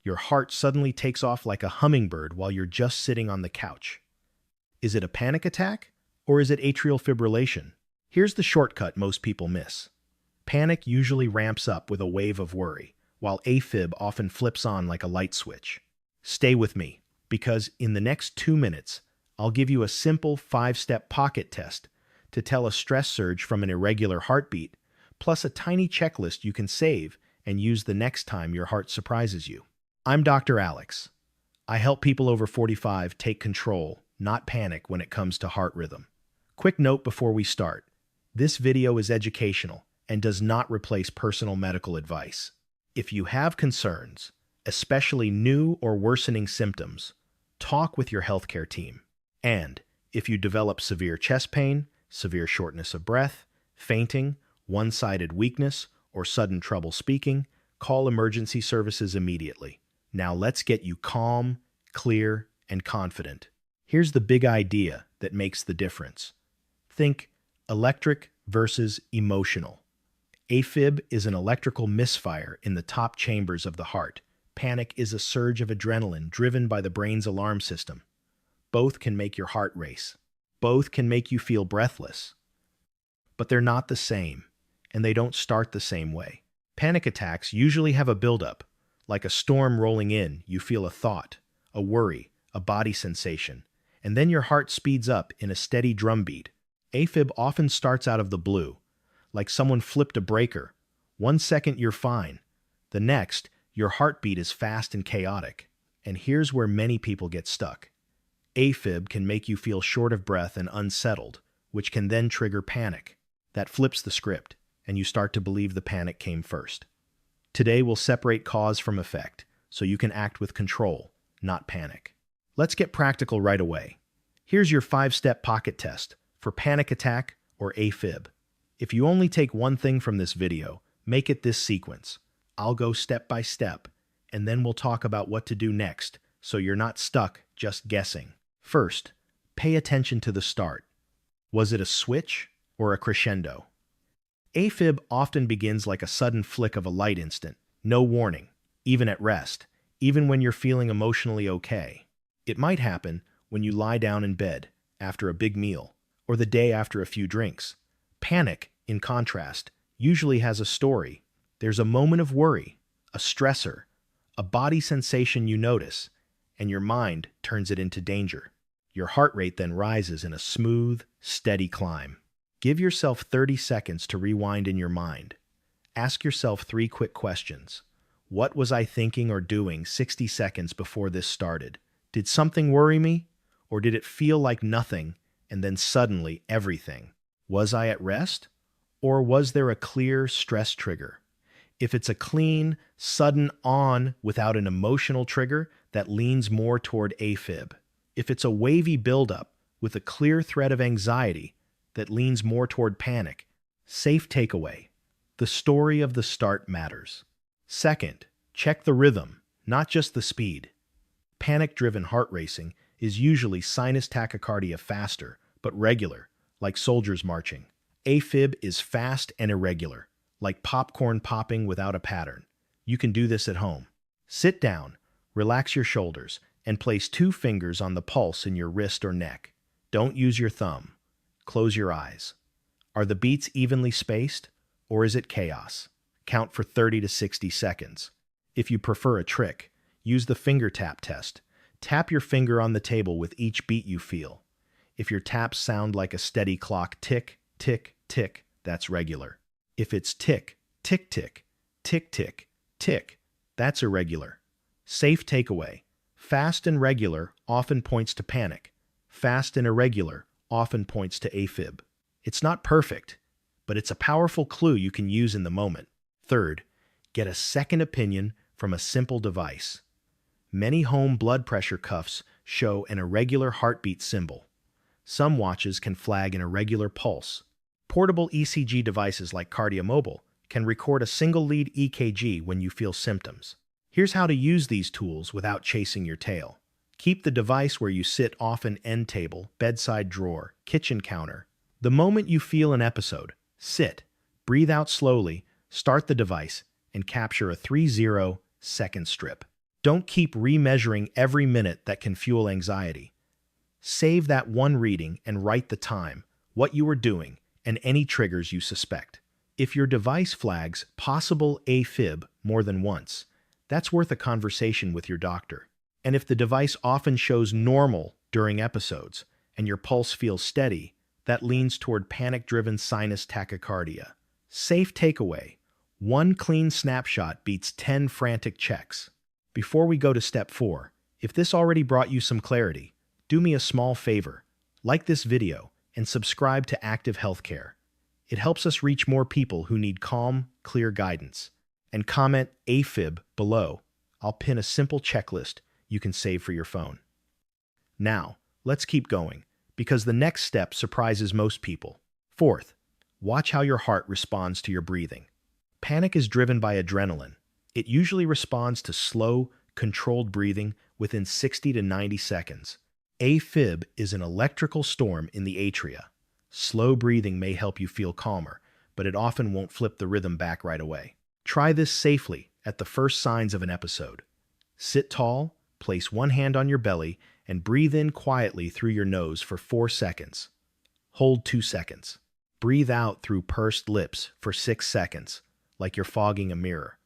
Your heart suddenly takes off like a hummingbird while you're just sitting on the couch. Is it a panic attack, or is it atrial fibrillation? Here's the shortcut most people miss. Panic usually ramps up with a wave of worry, while AFib often flips on like a light switch. Stay with me, because in the next 2 minutes, I'll give you a simple 5-step pocket test to tell a stress surge from an irregular heartbeat, plus a tiny checklist you can save and use the next time your heart surprises you. I'm Dr. Alex. I help people over 45 take control, not panic when it comes to heart rhythm. Quick note before we start. This video is educational and does not replace personal medical advice. If you have concerns, especially new or worsening symptoms, talk with your healthcare team. And if you develop severe chest pain, severe shortness of breath, fainting, one-sided weakness, or sudden trouble speaking, call emergency services immediately. Now let's get you calm, clear, and confident. Here's the big idea that makes the difference. Think electric versus emotional. AFib is an electrical misfire in the top chambers of the heart. Panic is a surge of adrenaline driven by the brain's alarm system. Both can make your heart race. Both can make you feel breathless. But they're not the same, and they don't start the same way. Panic attacks usually have a buildup. Like a storm rolling in, you feel a thought, a worry, a body sensation, and then your heart speeds up in a steady drumbeat. AFib often starts out of the blue, like someone flipped a breaker. 1 second you're fine. The next, your heartbeat is fast and chaotic. And here's where many people get stuck. AFib can make you feel short of breath and unsettled, which can then trigger panic. That flips the script, and you start to believe the panic came first. Today we'll separate cause from effect, so you can act with control, not panic. Let's get practical right away. Here's your 5-step pocket test for panic attack or AFib. If you only take one thing from this video, make it this sequence. I'll go step by step, and then we'll talk about what to do next, so you're not stuck just guessing. First, pay attention to the start. Was it a switch or a crescendo? AFib often begins like a sudden flick of a light instant, no warning, even at rest, even when you're feeling emotionally okay. It might happen when you lie down in bed after a big meal, or the day after a few drinks. Panic, in contrast, usually has a story. There's a moment of worry, a stressor, a body sensation you notice, and your mind turns it into danger. Your heart rate then rises in a smooth, steady climb. Give yourself 30 seconds to rewind in your mind. Ask yourself 3 quick questions. What was I thinking or doing 60 seconds before this started? Did something worry me? Or did it feel like nothing and then suddenly everything? Was I at rest? Or was there a clear stress trigger? If it's a clean, sudden on without an emotional trigger, that leans more toward AFib. If it's a wavy buildup with a clear thread of anxiety, that leans more toward panic. Safe takeaway. The story of the start matters. Second, check the rhythm, not just the speed. Panic-driven heart racing is usually sinus tachycardia faster, but regular, like soldiers marching. AFib is fast and irregular, like popcorn popping without a pattern. You can do this at home. Sit down, relax your shoulders, and place 2 fingers on the pulse in your wrist or neck. Don't use your thumb. Close your eyes. Are the beats evenly spaced, or is it chaos? Count for 30 to 60 seconds. If you prefer a trick, use the finger tap test. Tap your finger on the table with each beat you feel. If your taps sound like a steady clock tick, tick, tick, that's regular. If it's tick, tick, tick, tick, tick, tick, that's irregular. Safe takeaway. Fast and regular often points to panic. Fast and irregular often points to AFib. It's not perfect, but it's a powerful clue you can use in the moment. Third, get a second opinion from a simple device. Many home blood pressure cuffs show an irregular heartbeat symbol. Some watches can flag an irregular pulse. Portable ECG devices like KardiaMobile can record a single lead EKG when you feel symptoms. Here's how to use these tools without chasing your tail. Keep the device where you sit, often end table, bedside drawer, kitchen counter. The moment you feel an episode, sit, breathe out slowly, start the device, and capture a 30-second strip. Don't keep remeasuring every minute that can fuel anxiety. Save that one reading and write the time, what you were doing, and any triggers you suspect. If your device flags possible AFib more than once, that's worth a conversation with your doctor. And if the device often shows normal during episodes and your pulse feels steady, that leans toward panic-driven sinus tachycardia. Safe takeaway: one clean snapshot beats 10 frantic checks. Before we go to step 4, if this already brought you some clarity, do me a small favor. Like this video and subscribe to Active Healthcare. It helps us reach more people who need calm, clear guidance. And comment AFib below. I'll pin a simple checklist you can save for your phone. Now, let's keep going, because the next step surprises most people. Fourth, watch how your heart responds to your breathing. Panic is driven by adrenaline. It usually responds to slow, controlled breathing within 60 to 90 seconds. AFib is an electrical storm in the atria. Slow breathing may help you feel calmer, but it often won't flip the rhythm back right away. Try this safely at the first signs of an episode. Sit tall, place one hand on your belly, and breathe in quietly through your nose for 4 seconds. Hold 2 seconds. Breathe out through pursed lips for 6 seconds, like you're fogging a mirror.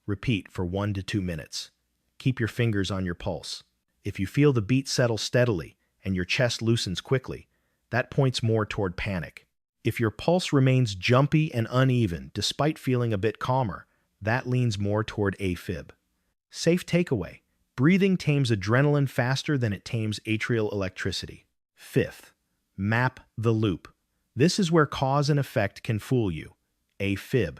Repeat for 1 to 2 minutes. Keep your fingers on your pulse. If you feel the beat settle steadily and your chest loosens quickly, that points more toward panic. If your pulse remains jumpy and uneven despite feeling a bit calmer, that leans more toward AFib. Safe takeaway: breathing tames adrenaline faster than it tames atrial electricity. Fifth, map the loop. This is where cause and effect can fool you. AFib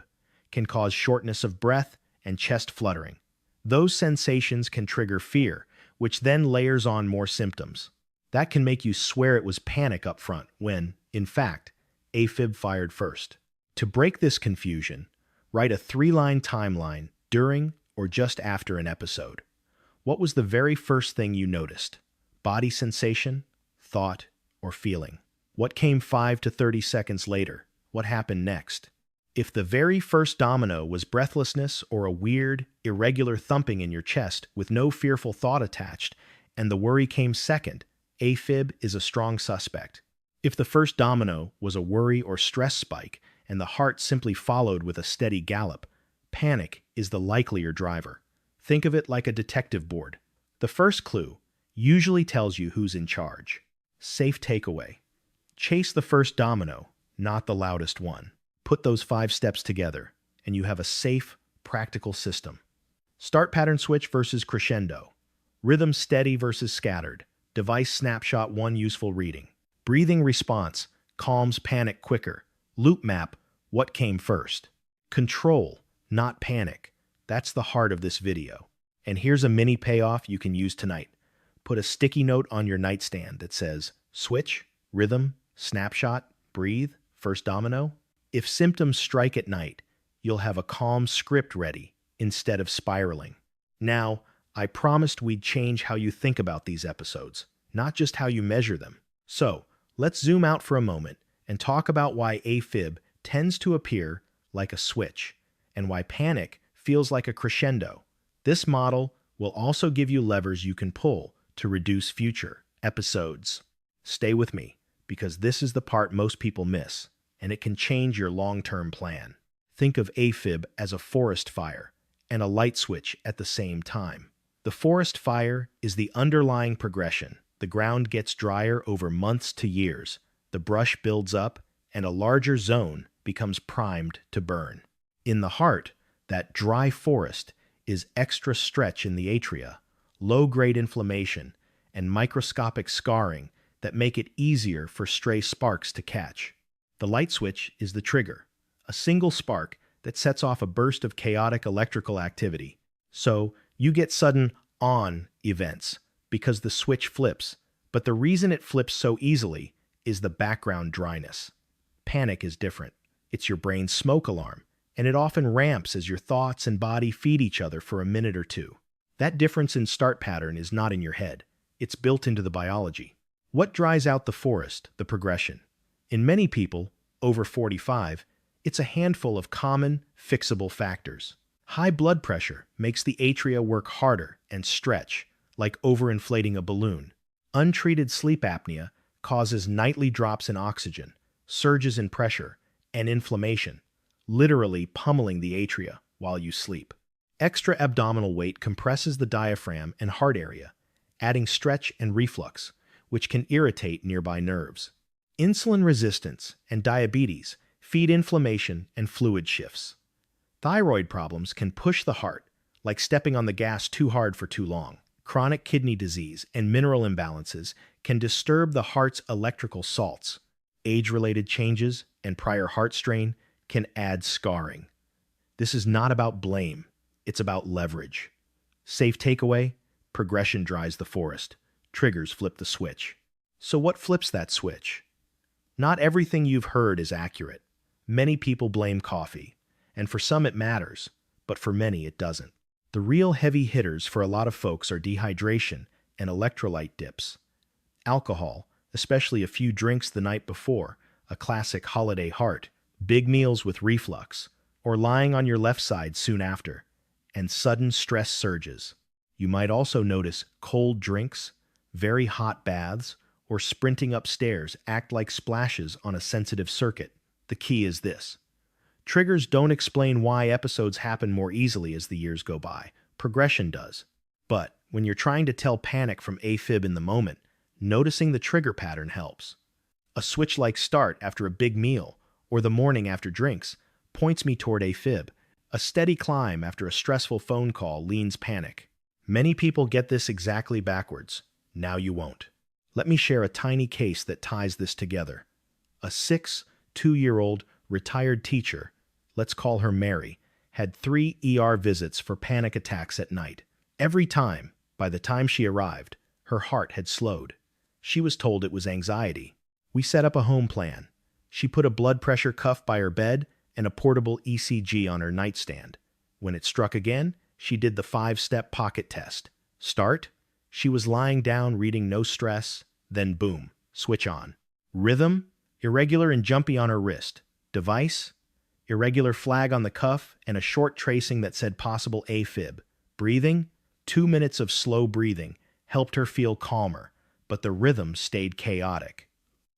can cause shortness of breath and chest fluttering. Those sensations can trigger fear, which then layers on more symptoms. That can make you swear it was panic up front when, in fact, AFib fired first. To break this confusion, write a 3-line timeline during or just after an episode. What was the very first thing you noticed? Body sensation, thought, or feeling? What came 5 to 30 seconds later? What happened next? If the very first domino was breathlessness or a weird, irregular thumping in your chest with no fearful thought attached, and the worry came second, AFib is a strong suspect. If the first domino was a worry or stress spike, and the heart simply followed with a steady gallop, panic is the likelier driver. Think of it like a detective board. The first clue usually tells you who's in charge. Safe takeaway: chase the first domino, not the loudest one. Put those 5 steps together, and you have a safe, practical system. Start pattern switch versus crescendo. Rhythm steady versus scattered. Device snapshot 1 useful reading. Breathing response calms panic quicker. Loop map: what came first. Control, not panic. That's the heart of this video. And here's a mini payoff you can use tonight. Put a sticky note on your nightstand that says, switch, rhythm, snapshot, breathe, first domino. If symptoms strike at night, you'll have a calm script ready instead of spiraling. Now, I promised we'd change how you think about these episodes, not just how you measure them. So, let's zoom out for a moment and talk about why AFib tends to appear like a switch and why panic feels like a crescendo. This model will also give you levers you can pull to reduce future episodes. Stay with me, because this is the part most people miss, and it can change your long-term plan. Think of AFib as a forest fire and a light switch at the same time. The forest fire is the underlying progression. The ground gets drier over months to years, the brush builds up, and a larger zone becomes primed to burn. In the heart, that dry forest is extra stretch in the atria, low-grade inflammation, and microscopic scarring that make it easier for stray sparks to catch. The light switch is the trigger, a single spark that sets off a burst of chaotic electrical activity. So, you get sudden on events because the switch flips, but the reason it flips so easily is the background dryness. Panic is different. It's your brain's smoke alarm, and it often ramps as your thoughts and body feed each other for a minute or two. That difference in start pattern is not in your head. It's built into the biology. What dries out the forest, the progression? In many people, over 45, it's a handful of common, fixable factors. High blood pressure makes the atria work harder and stretch, like overinflating a balloon. Untreated sleep apnea causes nightly drops in oxygen, surges in pressure, and inflammation, literally pummeling the atria while you sleep. Extra abdominal weight compresses the diaphragm and heart area, adding stretch and reflux, which can irritate nearby nerves. Insulin resistance and diabetes feed inflammation and fluid shifts. Thyroid problems can push the heart, like stepping on the gas too hard for too long. Chronic kidney disease and mineral imbalances can disturb the heart's electrical salts. Age-related changes and prior heart strain can add scarring. This is not about blame, it's about leverage. Safe takeaway: progression drives the forest. Triggers flip the switch. So what flips that switch? Not everything you've heard is accurate. Many people blame coffee, and for some it matters, but for many it doesn't. The real heavy hitters for a lot of folks are dehydration and electrolyte dips. Alcohol, especially a few drinks the night before, a classic holiday heart, big meals with reflux, or lying on your left side soon after, and sudden stress surges. You might also notice cold drinks, very hot baths, or sprinting upstairs act like splashes on a sensitive circuit. The key is this: triggers don't explain why episodes happen more easily as the years go by. Progression does. But when you're trying to tell panic from AFib in the moment, noticing the trigger pattern helps. A switch-like start after a big meal or the morning after drinks points me toward AFib. A steady climb after a stressful phone call leans panic. Many people get this exactly backwards. Now you won't. Let me share a tiny case that ties this together. A 2-year-old retired teacher, let's call her Mary, had 3 ER visits for panic attacks at night. Every time, by the time she arrived, her heart had slowed. She was told it was anxiety. We set up a home plan. She put a blood pressure cuff by her bed and a portable ECG on her nightstand. When it struck again, she did the 5-step pocket test. Start: she was lying down reading no stress, then boom, switch on. Rhythm: irregular and jumpy on her wrist. Device: irregular flag on the cuff and a short tracing that said possible AFib. Breathing: 2 minutes of slow breathing helped her feel calmer, but the rhythm stayed chaotic.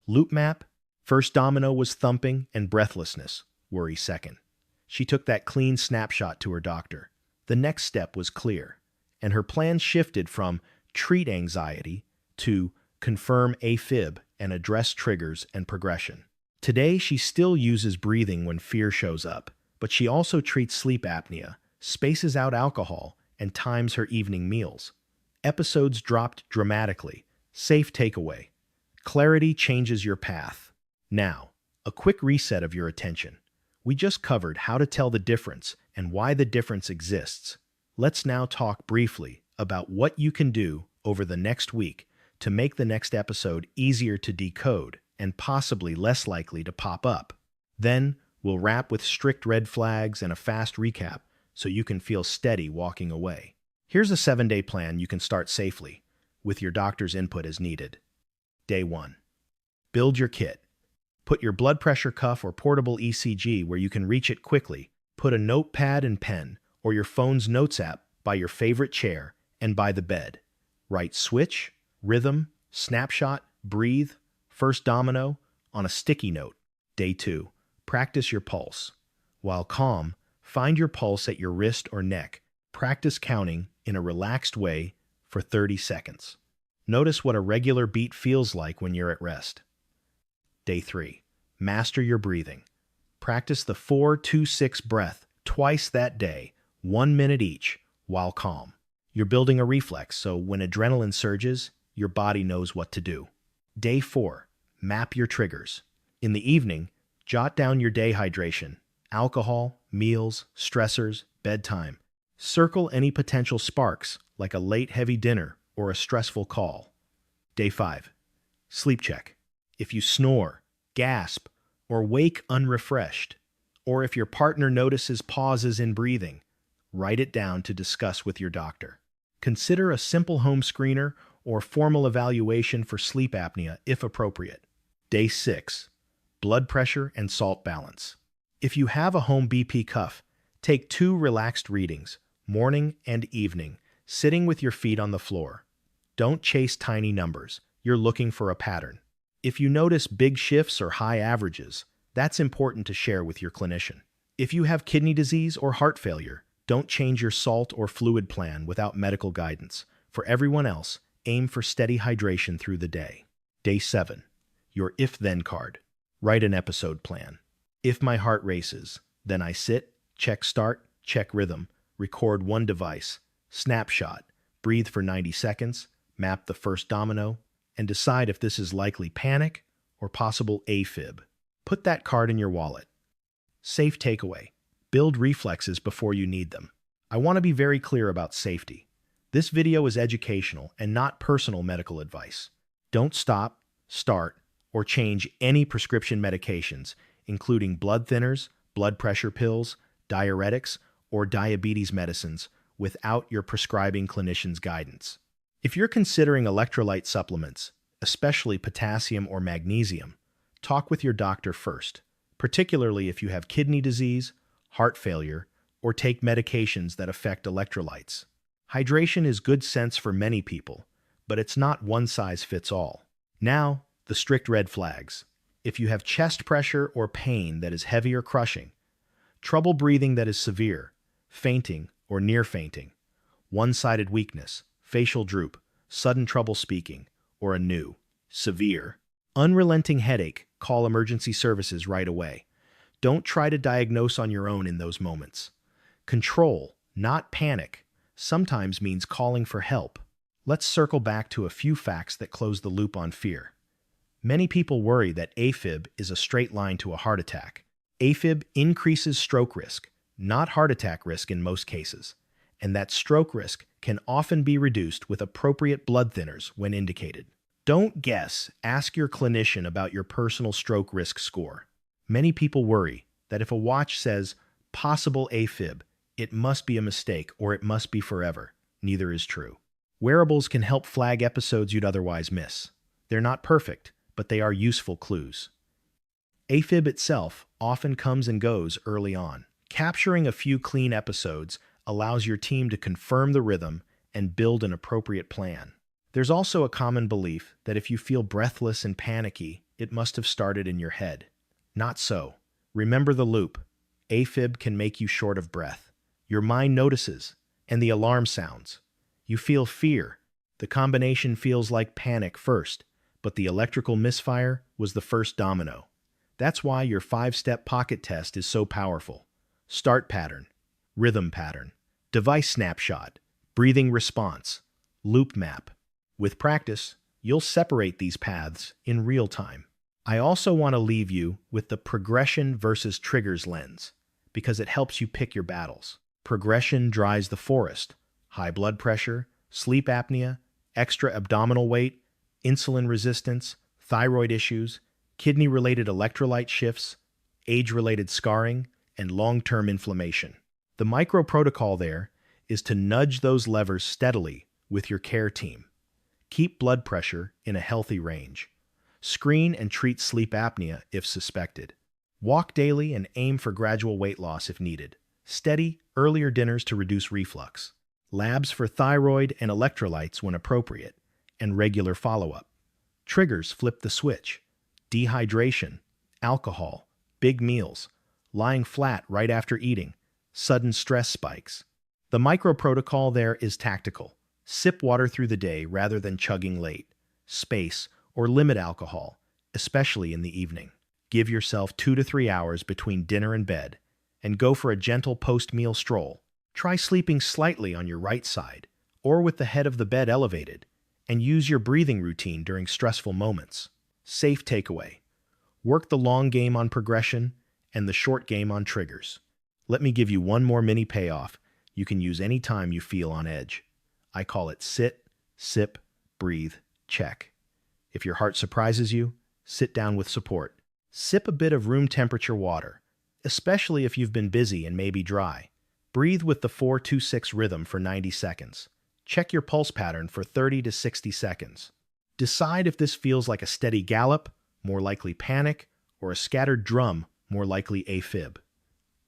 Loop map: first domino was thumping and breathlessness, worry second. She took that clean snapshot to her doctor. The next step was clear, and her plan shifted from treat anxiety to confirm AFib and address triggers and progression. Today, she still uses breathing when fear shows up, but she also treats sleep apnea, spaces out alcohol, and times her evening meals. Episodes dropped dramatically. Safe takeaway: clarity changes your path. Now, a quick reset of your attention. We just covered how to tell the difference and why the difference exists. Let's now talk briefly about what you can do over the next week to make the next episode easier to decode and possibly less likely to pop up. Then, we'll wrap with strict red flags and a fast recap so you can feel steady walking away. Here's a 7-day plan you can start safely, with your doctor's input as needed. Day 1. Build your kit. Put your blood pressure cuff or portable ECG where you can reach it quickly. Put a notepad and pen or your phone's notes app by your favorite chair and by the bed. Write switch, rhythm, snapshot, breathe, first domino on a sticky note. Day 2. Practice your pulse. While calm, find your pulse at your wrist or neck. Practice counting in a relaxed way for 30 seconds. Notice what a regular beat feels like when you're at rest. Day 3. Master your breathing. Practice the 4-2-6 breath twice that day, 1 minute each, while calm. You're building a reflex, so when adrenaline surges, your body knows what to do. Day 4. Map your triggers. In the evening, jot down your day hydration, alcohol, meals, stressors, bedtime. Circle any potential sparks, like a late heavy dinner or a stressful call. Day 5. Sleep check. If you snore, gasp, or wake unrefreshed, or if your partner notices pauses in breathing, write it down to discuss with your doctor. Consider a simple home screener or formal evaluation for sleep apnea if appropriate. Day 6. Blood pressure and salt balance. If you have a home BP cuff, Take 2 relaxed readings, morning and evening, sitting with your feet on the floor. Don't chase tiny numbers. You're looking for a pattern. If you notice big shifts or high averages, that's important to share with your clinician. If you have kidney disease or heart failure, don't change your salt or fluid plan without medical guidance. For everyone else, aim for steady hydration through the day. Day 7. Your if-then card. Write an episode plan. If my heart races, then I sit, check start, check rhythm, record one device, snapshot, breathe for 90 seconds, map the first domino, and decide if this is likely panic or possible AFib. Put that card in your wallet. Safe takeaway. Build reflexes before you need them. I want to be very clear about safety. This video is educational and not personal medical advice. Don't stop, start, or change any prescription medications, including blood thinners, blood pressure pills, diuretics, or diabetes medicines, without your prescribing clinician's guidance. If you're considering electrolyte supplements, especially potassium or magnesium, talk with your doctor first, particularly if you have kidney disease, heart failure, or take medications that affect electrolytes. Hydration is good sense for many people, but it's not one size fits all. Now, the strict red flags. If you have chest pressure or pain that is heavy or crushing, trouble breathing that is severe, fainting or near fainting, one-sided weakness, facial droop, sudden trouble speaking, or a new, severe, unrelenting headache, call emergency services right away. Don't try to diagnose on your own in those moments. Control, not panic, sometimes means calling for help. Let's circle back to a few facts that close the loop on fear. Many people worry that AFib is a straight line to a heart attack. AFib increases stroke risk, not heart attack risk in most cases, and that stroke risk can often be reduced with appropriate blood thinners when indicated. Don't guess, ask your clinician about your personal stroke risk score. Many people worry that if a watch says possible AFib, it must be a mistake or it must be forever. Neither is true. Wearables can help flag episodes you'd otherwise miss. They're not perfect, but they are useful clues. AFib itself often comes and goes early on. Capturing a few clean episodes allows your team to confirm the rhythm and build an appropriate plan. There's also a common belief that if you feel breathless and panicky, it must have started in your head. Not so. Remember the loop. AFib can make you short of breath. Your mind notices, and the alarm sounds. You feel fear. The combination feels like panic first, but the electrical misfire was the first domino. That's why your 5-step pocket test is so powerful. Start pattern, rhythm pattern, device snapshot, breathing response, loop map. With practice, you'll separate these paths in real time. I also want to leave you with the progression versus triggers lens, because it helps you pick your battles. Progression drives the forest. High blood pressure, sleep apnea, extra abdominal weight, insulin resistance, thyroid issues, kidney-related electrolyte shifts, age-related scarring, and long-term inflammation. The micro protocol there is to nudge those levers steadily with your care team. Keep blood pressure in a healthy range. Screen and treat sleep apnea if suspected. Walk daily and aim for gradual weight loss if needed. Steady, earlier dinners to reduce reflux. Labs for thyroid and electrolytes when appropriate, and regular follow-up. Triggers flip the switch. Dehydration, alcohol, big meals, lying flat right after eating, sudden stress spikes. The micro protocol there is tactical. Sip water through the day rather than chugging late. Space or limit alcohol, especially in the evening. Give yourself 2 to 3 hours between dinner and bed, and go for a gentle post-meal stroll. Try sleeping slightly on your right side, or with the head of the bed elevated, and use your breathing routine during stressful moments. Safe takeaway. Work the long game on progression and the short game on triggers. Let me give you one more mini payoff you can use anytime you feel on edge. I call it sit, sip, breathe, check. If your heart surprises you, sit down with support. Sip a bit of room temperature water, especially if you've been busy and may be dry. Breathe with the 4-2-6 rhythm for 90 seconds. Check your pulse pattern for 30 to 60 seconds. Decide if this feels like a steady gallop, more likely panic, or a scattered drum, more likely AFib.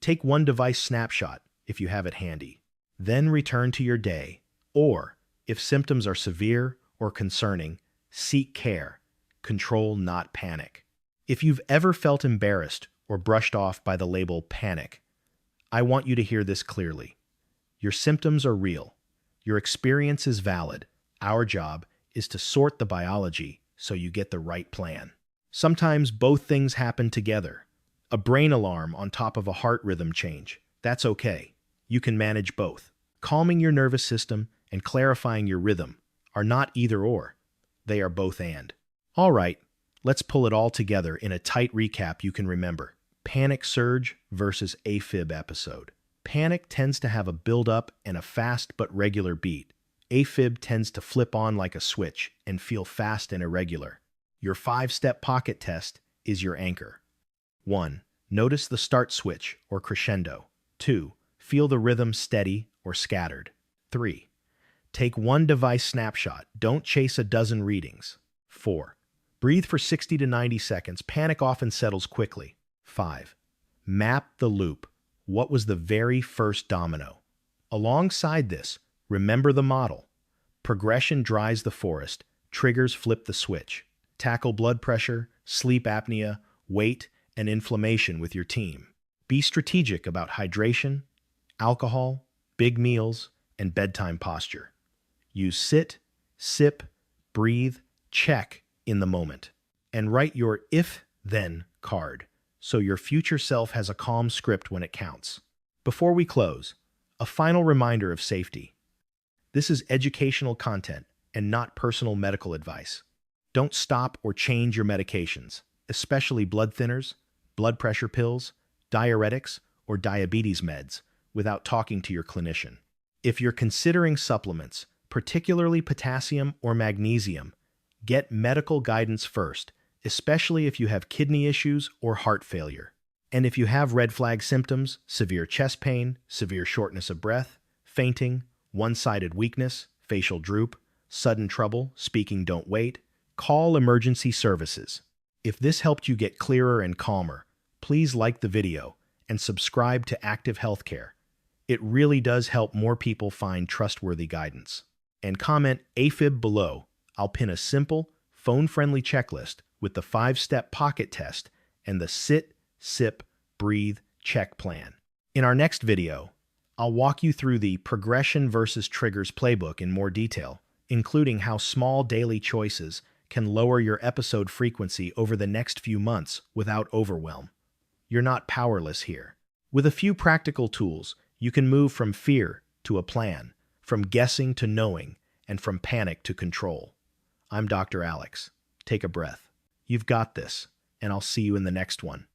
Take one device snapshot, if you have it handy. Then return to your day. Or, if symptoms are severe or concerning, seek care. Control, not panic. If you've ever felt embarrassed or brushed off by the label panic, I want you to hear this clearly. Your symptoms are real. Your experience is valid. Our job is to sort the biology so you get the right plan. Sometimes both things happen together. A brain alarm on top of a heart rhythm change. That's okay. You can manage both. Calming your nervous system and clarifying your rhythm are not either or. They are both and. All right, let's pull it all together in a tight recap you can remember. Panic surge versus AFib episode. Panic tends to have a build-up and a fast but regular beat. AFib tends to flip on like a switch and feel fast and irregular. Your 5-step pocket test is your anchor. 1. Notice the start switch or crescendo. 2. Feel the rhythm steady or scattered. 3. Take one device snapshot. Don't chase a dozen readings. 4. Breathe for 60 to 90 seconds. Panic often settles quickly. 5. Map the loop. What was the very first domino? Alongside this, remember the model. Progression dries the forest. Triggers flip the switch. Tackle blood pressure, sleep apnea, weight, and inflammation with your team. Be strategic about hydration, alcohol, big meals, and bedtime posture. Use sit, sip, breathe, check in the moment. And write your if-then card so your future self has a calm script when it counts. Before we close, a final reminder of safety. This is educational content and not personal medical advice. Don't stop or change your medications, especially blood thinners, blood pressure pills, diuretics, or diabetes meds, without talking to your clinician. If you're considering supplements, particularly potassium or magnesium, get medical guidance first, especially if you have kidney issues or heart failure. And if you have red flag symptoms, severe chest pain, severe shortness of breath, fainting, one-sided weakness, facial droop, sudden trouble, speaking don't wait, call emergency services. If this helped you get clearer and calmer, please like the video and subscribe to Active Healthcare. It really does help more people find trustworthy guidance. And comment AFib below. I'll pin a simple, phone-friendly checklist with the 5-step pocket test and the sit, sip, breathe, check plan. In our next video, I'll walk you through the progression versus triggers playbook in more detail, including how small daily choices can lower your episode frequency over the next few months without overwhelm. You're not powerless here. With a few practical tools, you can move from fear to a plan, from guessing to knowing, and from panic to control. I'm Dr. Alex. Take a breath. You've got this, and I'll see you in the next one.